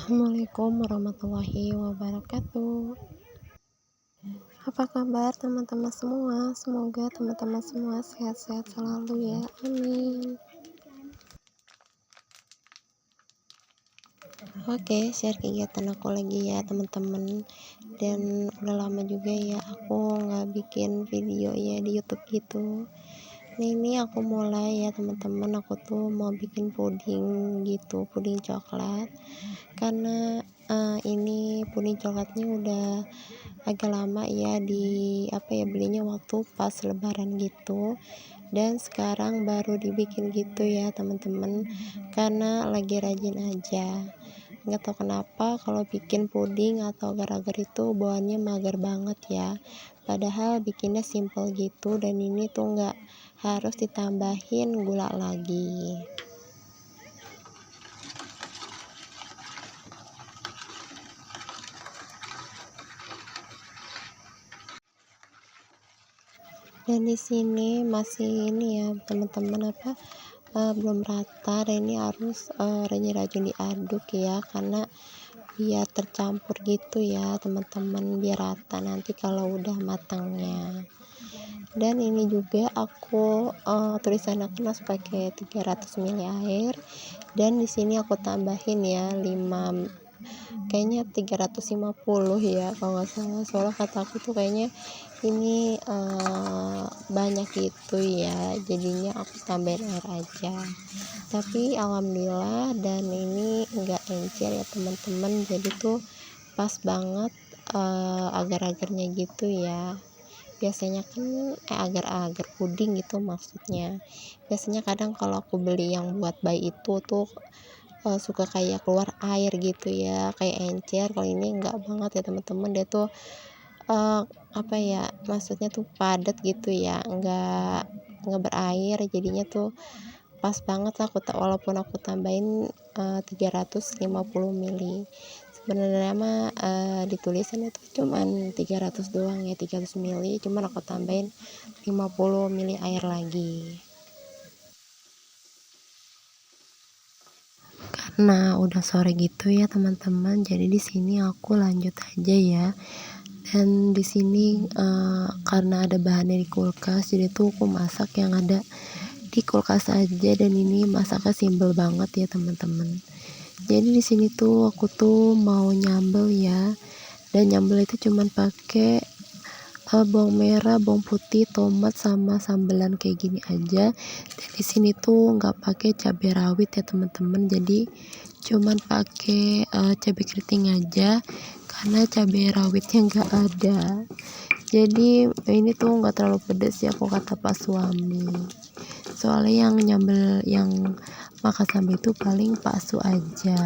Assalamualaikum warahmatullahi wabarakatuh. Apa kabar teman-teman semua? Semoga teman-teman semua sehat-sehat selalu ya. Amin. Oke, share kegiatan aku lagi ya teman-teman. Dan udah lama juga ya aku nggak bikin video ya di YouTube gitu. Nah, ini aku mulai ya teman-teman. Aku tuh mau bikin puding gitu, puding coklat. Karena ini puding coklatnya udah agak lama ya belinya waktu pas lebaran gitu, dan sekarang baru dibikin gitu ya teman-teman, karena lagi rajin aja. Nggak tahu kenapa kalau bikin puding atau agar-agar itu bawaannya mager banget ya, padahal bikinnya simple gitu, dan ini tuh nggak harus ditambahin gula lagi. Dan di sini masih ini ya teman-teman, belum rata, dan ini harus rajin-rajin diaduk ya, karena biar tercampur gitu ya teman-teman, biar rata nanti kalau udah matangnya. Dan ini juga aku tulisan aku harus pakai 300 ml air, dan di sini aku tambahin ya 5, kayaknya 350 ya kalau nggak salah, soalnya kata aku tuh kayaknya ini banyak gitu ya, jadinya aku tambahin air aja. Tapi alhamdulillah, dan ini enggak encer ya teman-teman, jadi tuh pas banget agar-agarnya gitu ya. Biasanya kan agar-agar puding gitu maksudnya, biasanya kadang kalau aku beli yang buat bayi itu tuh suka kayak keluar air gitu ya, kayak encer. Kalau ini enggak banget ya teman-teman, dia tuh maksudnya tuh padat gitu ya, enggak berair, jadinya tuh pas banget lah. Walaupun aku tambahin 350 mili, sebenarnya mah di tulisan itu cuman 300 doang ya, 300 mili, cuman aku tambahin 50 mili air lagi. Nah, udah sore gitu ya teman-teman, jadi di sini aku lanjut aja ya. Dan di sini karena ada bahannya di kulkas, jadi tuh aku masak yang ada di kulkas aja, dan ini masaknya simple banget ya teman-teman. Jadi di sini tuh aku tuh mau nyambel ya, dan nyambel itu cuman pakai bawang merah, bawang putih, tomat, sama sambelan kayak gini aja. Dan di sini tuh nggak pakai cabai rawit ya teman-teman, jadi cuman pakai cabai keriting aja, karena cabai rawitnya nggak ada. Jadi ini tuh nggak terlalu pedes ya kok kata Pak suami, soalnya yang nyambel, yang makan sambal itu paling Pak Su aja.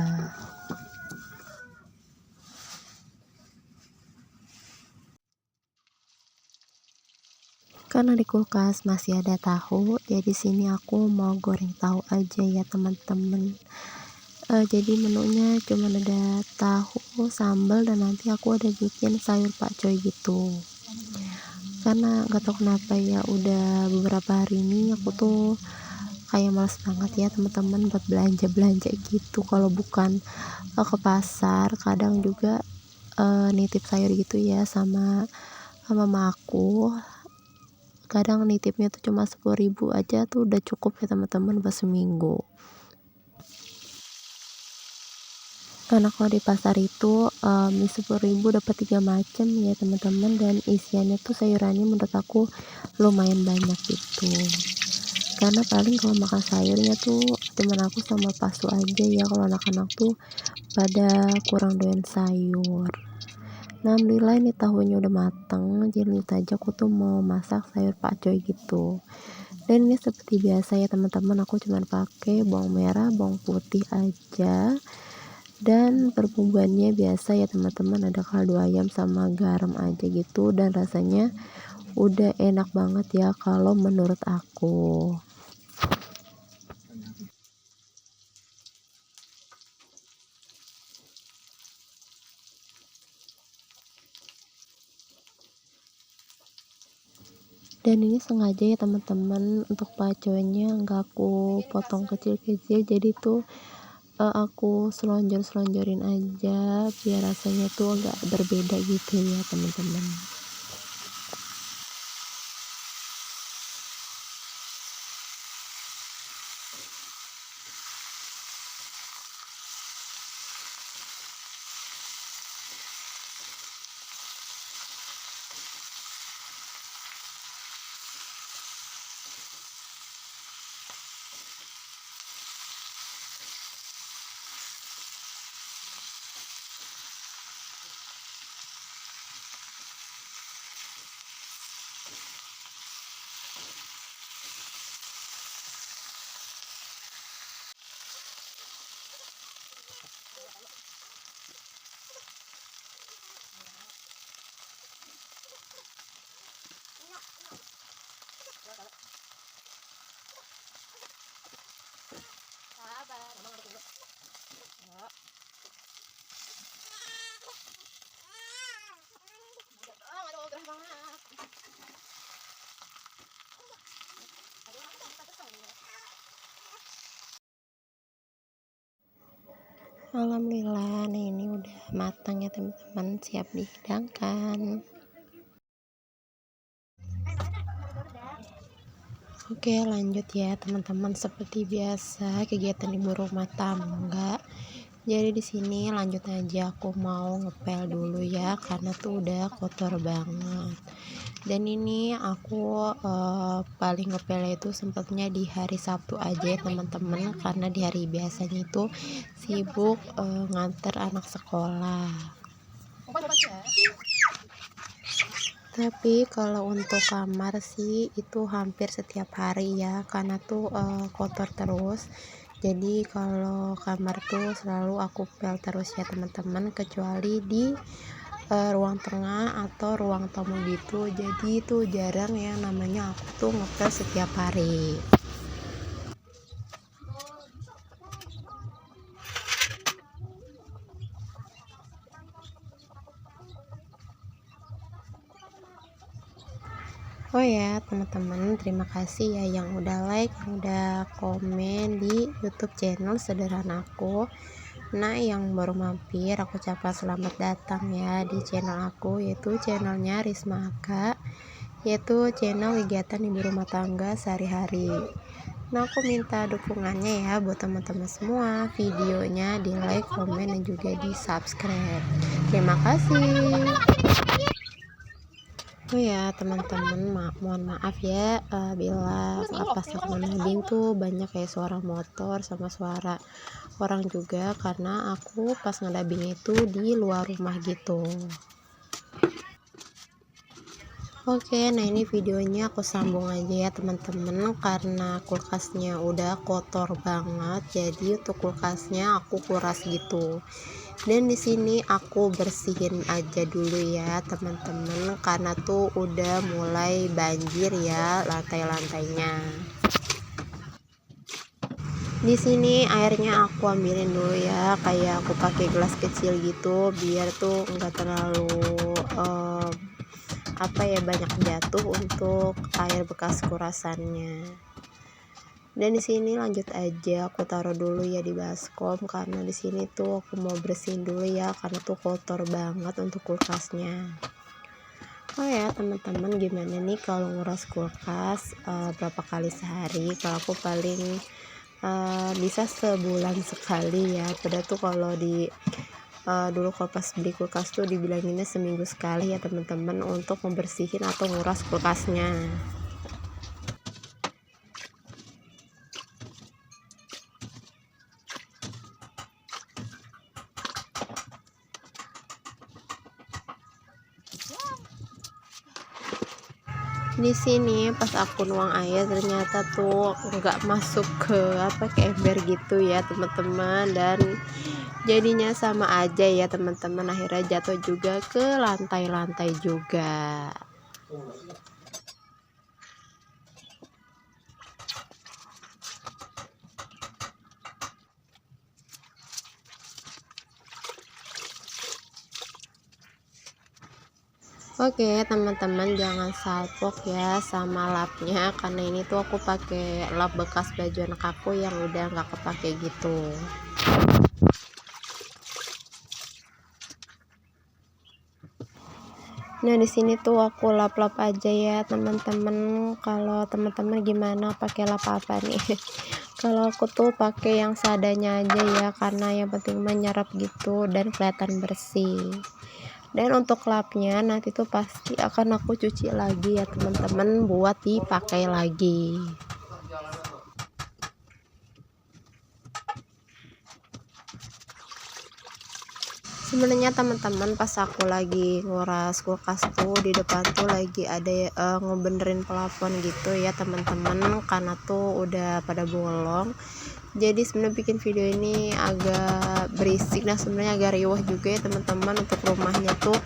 Karena di kulkas masih ada tahu, jadi sini aku mau goreng tahu aja ya teman-teman. Jadi menunya cuma ada tahu, sambal, dan nanti aku ada bikin sayur pakcoy gitu. Karena nggak tahu kenapa ya, udah beberapa hari ini aku tuh kayak males banget ya teman-teman buat belanja gitu, kalau bukan ke pasar. Kadang juga nitip sayur gitu ya sama mama aku. Kadang nitipnya tuh cuma 10.000 aja tuh udah cukup ya teman-teman buat seminggu. Karena kalau di pasar itu 10.000 dapat 3 macam ya teman-teman, dan isiannya tuh sayurannya menurut aku lumayan banyak gitu. Karena paling kalau makan sayurnya tuh temen aku sama pasu aja ya, kalau anak-anak tuh pada kurang doyan sayur. Nah, alhamdulillah ini tahunya udah mateng, jadi aja aku tuh mau masak sayur pakcoy gitu. Dan ini seperti biasa ya teman-teman, aku cuma pakai bawang merah, bawang putih aja, dan perbumbuannya biasa ya teman-teman, ada kaldu ayam sama garam aja gitu, dan rasanya udah enak banget ya kalau menurut aku. Dan ini sengaja ya teman-teman, untuk pakcoynya nggak aku potong kecil-kecil, jadi tuh aku selonjorin aja biar rasanya tuh agak berbeda gitu ya teman-teman. Alhamdulillah, nah ini udah matang ya teman-teman, siap dihidangkan. Oke, lanjut ya teman-teman, seperti biasa kegiatan ibu rumah tangga. Jadi di sini lanjut aja, aku mau ngepel dulu ya karena tuh udah kotor banget. Dan ini aku paling ngepel itu sempatnya di hari Sabtu aja ya teman-teman, karena di hari biasanya itu sibuk nganter anak sekolah. Tapi kalau untuk kamar sih itu hampir setiap hari ya, karena tuh kotor terus. Jadi kalau kamar tuh selalu aku pel terus ya teman-teman, kecuali di ruang tengah atau ruang tamu gitu. Jadi itu jarang ya namanya aku tuh ngepel setiap hari. Oh ya teman-teman, terima kasih ya yang udah like, yang udah komen di YouTube channel sederhanaku. Nah yang baru mampir aku ucapkan selamat datang ya di channel aku, yaitu channelnya Risma Aka, yaitu channel kegiatan ibu rumah tangga sehari-hari. Nah aku minta dukungannya ya buat teman-teman semua, videonya di like, komen, dan juga di subscribe. Terima kasih. Oh ya teman-teman, mohon maaf ya bila pas aku ngebing tuh banyak kayak suara motor sama suara orang juga, karena aku pas ngedabing itu di luar rumah gitu. Oke, nah ini videonya aku sambung aja ya teman-teman, karena kulkasnya udah kotor banget, jadi untuk kulkasnya aku kuras gitu. Dan di sini aku bersihin aja dulu ya teman-teman, karena tuh udah mulai banjir ya lantai-lantainya. Di sini airnya aku ambilin dulu ya, kayak aku pakai gelas kecil gitu biar tuh enggak terlalu banyak jatuh untuk air bekas kurasannya. Dan di sini lanjut aja aku taruh dulu ya di baskom, karena di sini tuh aku mau bersihin dulu ya karena tuh kotor banget untuk kulkasnya. Oh ya teman-teman, gimana nih kalau nguras kulkas berapa kali sehari? Kalau aku paling bisa sebulan sekali ya. Padahal tuh kalau di dulu kalau pas beli kulkas tuh dibilanginnya seminggu sekali ya teman-teman untuk membersihin atau nguras kulkasnya. Di sini pas aku nuang air ternyata tuh nggak masuk ke ember gitu ya teman-teman, dan jadinya sama aja ya teman-teman, akhirnya jatuh juga ke lantai-lantai juga. Oke teman-teman, jangan salpok ya sama lapnya, karena ini tuh aku pakai lap bekas baju anak aku yang udah nggak kepake gitu. Nah, di sini tuh aku lap-lap aja ya teman-teman. Kalau teman-teman gimana pakai lap apa nih? Kalau aku tuh pakai yang seadanya aja ya, karena yang penting menyerap gitu dan kelihatan bersih. Dan untuk lapnya nanti tuh pasti akan aku cuci lagi ya teman-teman, buat dipakai lagi. Sebenarnya teman-teman, pas aku lagi nguras kulkas tuh di depan tuh lagi ada ngebenerin plafon gitu ya teman-teman, karena tuh udah pada bolong. Jadi sebenarnya bikin video ini agak berisik, nah sebenarnya agak riuh juga ya teman-teman. Untuk rumahnya tuh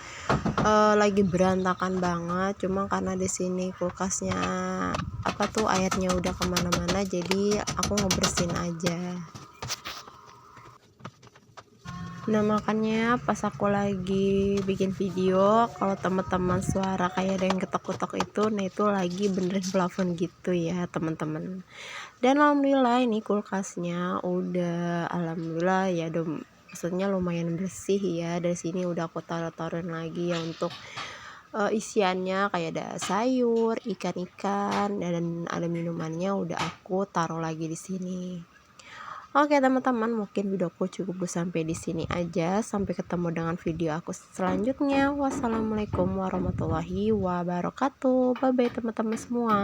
lagi berantakan banget, cuma karena di sini kulkasnya apa tuh airnya udah kemana-mana, jadi aku ngebersihin aja. Nah, makanya pas aku lagi bikin video, kalau teman-teman suara kayak ada yang ketok-ketok itu, nah itu lagi benerin plafon gitu ya teman-teman. Dan alhamdulillah ini kulkasnya udah, alhamdulillah ya, maksudnya lumayan bersih ya. Dari sini udah aku taruh-taruhin lagi ya untuk isiannya, kayak ada sayur, ikan-ikan, dan ada minumannya udah aku taruh lagi di sini. Oke teman-teman, mungkin videoku cukup sampai di sini aja. Sampai ketemu dengan video aku selanjutnya. Wassalamualaikum warahmatullahi wabarakatuh. Bye bye teman-teman semua.